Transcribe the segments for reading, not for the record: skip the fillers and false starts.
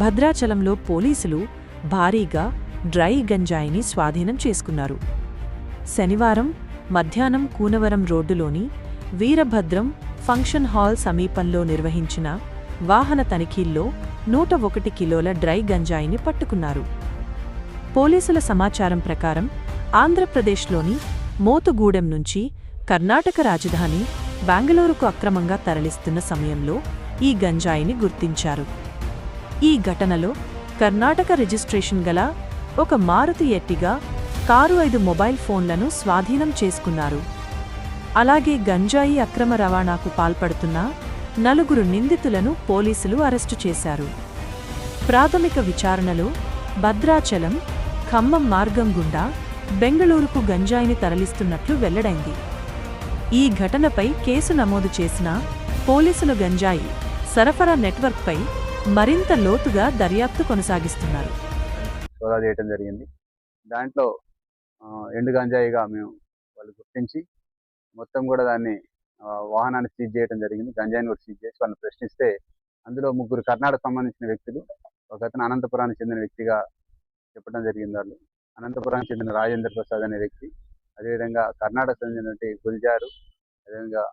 భద్రాచలంలో పోలీసులు భారీగా డ్రై గంజాయిని స్వాధీనం చేసుకున్నారు. శనివారం మధ్యాహ్నం కూనవరం రోడ్డులోని వీరభద్రం ఫంక్షన్ హాల్ సమీపంలో నిర్వహించిన వాహన తనిఖీల్లో 101 కిలోల డ్రై గంజాయిని పట్టుకున్నారు. పోలీసుల సమాచారం ప్రకారం ఆంధ్రప్రదేశ్లోని మోతుగూడెం నుంచి కర్ణాటక రాజధాని బెంగళూరుకు అక్రమంగా తరలిస్తున్న సమయంలో ఈ గంజాయిని గుర్తించారు. ఈ ఘటనలో కర్ణాటక రిజిస్ట్రేషన్ గల ఒక మారుతి ఎర్టిగా కారు 5 మొబైల్ ఫోన్లను స్వాధీనం చేసుకున్నారు. అలాగే గంజాయి అక్రమ రవాణాకు పాల్పడుతున్న 4 నిందితులను పోలీసులు అరెస్టు చేశారు. ప్రాథమిక విచారణలో భద్రాచలం, ఖమ్మం మార్గం గుండా బెంగళూరుకు గంజాయిని తరలిస్తున్నట్లు వెల్లడైంది. ఈ ఘటనపై కేసు నమోదు చేసిన పోలీసులు గంజాయి సరఫరా నెట్వర్క్పై మరింత లోతుగా దర్యాప్తు కొనసాగిస్తున్నారు. సోదా చేయడం జరిగింది. దాంట్లో ఎండు గంజాయిగా మేము వాళ్ళు గుర్తించి మొత్తం కూడా దాన్ని వాహనాన్ని సీజ్ చేయడం జరిగింది. గంజాయిని కూడా సీజ్ చేసి వాళ్ళని ప్రశ్నిస్తే అందులో 3 కర్ణాటక సంబంధించిన వ్యక్తులు, ఒకతను అనంతపురానికి చెందిన వ్యక్తిగా చెప్పడం జరిగింది. వాళ్ళు అనంతపురానికి చెందిన రాజేంద్ర ప్రసాద్ అనే వ్యక్తి, అదేవిధంగా కర్ణాటక చెందినటువంటి గుల్జారు, అదేవిధంగా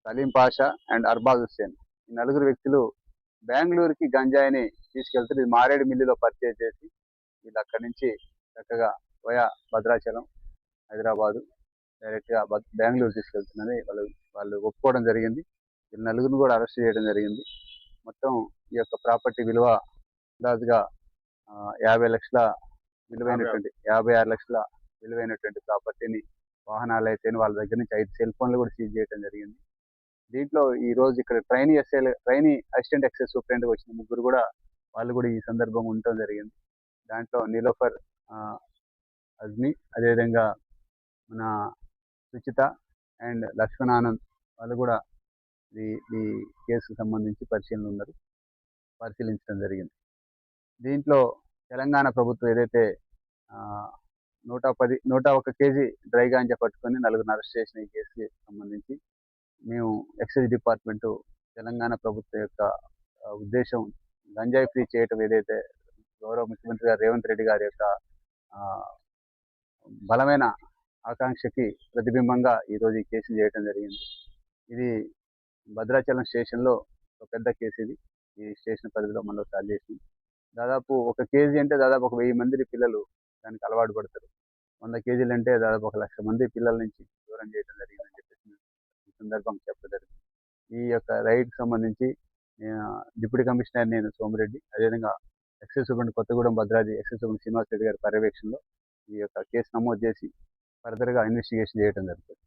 సలీం పాషా అండ్ అర్బాజ్ హుస్సేన్, ఈ 4 వ్యక్తులు బెంగళూరుకి గంజాయిని తీసుకెళ్తూ ఇది మారేడు మిల్లులో పర్చేజ్ చేసి వీళ్ళు అక్కడి నుంచి చక్కగా వయా భద్రాచలం, హైదరాబాదు డైరెక్ట్గా బెంగళూరు తీసుకెళ్తున్నది వాళ్ళు ఒప్పుకోవడం జరిగింది. వీళ్ళు 4 కూడా అరెస్ట్ చేయడం జరిగింది. మొత్తం ఈ యొక్క ప్రాపర్టీ విలువ దాదాపుగా 50 లక్షల విలువైనటువంటి 56 లక్షల విలువైనటువంటి ప్రాపర్టీని, వాహనాలు అయితే వాళ్ళ దగ్గర నుంచి 5 సెల్ ఫోన్లు కూడా సీజ్ చేయడం జరిగింది. దీంట్లో ఈ రోజు ఇక్కడ ట్రైనీ అసిస్టెంట్ ఎక్సైజ్ సూపరింటెండెంట్ వచ్చిన 3 కూడా వాళ్ళు కూడా ఈ సందర్భంగా ఉండటం జరిగింది. దాంట్లో నీలోఫర్ అజ్మి, అదేవిధంగా మన సుచిత అండ్ లక్ష్మణానంద్ వాళ్ళు కూడా ఈ కేసుకు సంబంధించి పరిశీలించడం జరిగింది. దీంట్లో తెలంగాణ ప్రభుత్వం ఏదైతే 101 కేజీ డ్రై గాంజా పట్టుకొని 4 అరెస్ట్ చేసిన ఈ కేసుకి సంబంధించి మేము ఎక్సైజ్ డిపార్ట్మెంటు తెలంగాణ ప్రభుత్వం యొక్క ఉద్దేశం గంజాయి ఫ్రీ చేయటం ఏదైతే గౌరవ ముఖ్యమంత్రి గారు రేవంత్ రెడ్డి గారి యొక్క బలమైన ఆకాంక్షకి ప్రతిబింబంగా ఈరోజు ఈ కేసులు చేయడం జరిగింది. ఇది భద్రాచలం స్టేషన్లో ఒక పెద్ద కేసు. ఇది ఈ స్టేషన్ పరిధిలో మనం స్టార్ట్ చేసింది. దాదాపు 1 కేజీ అంటే దాదాపు 1000 మంది పిల్లలు దానికి అలవాటు పడతారు. 100 కేజీలు అంటే దాదాపు 1,00,000 మంది పిల్లల నుంచి దూరం చేయడం జరిగిందని చెప్పేసి ఈ సందర్భంగా చెప్పడం జరిగింది. ఈ యొక్క రైడ్కి సంబంధించి డిప్యూటీ కమిషనర్ నేను సోమిరెడ్డి, అదేవిధంగా excise superintendent Kothagudem Bhadradri excise superintendent Srinivas Reddy గారి పర్యవేక్షణలో ఈ యొక్క కేసు నమోదు చేసి ఫర్దర్గా ఇన్వెస్టిగేషన్ చేయడం జరుగుతుంది.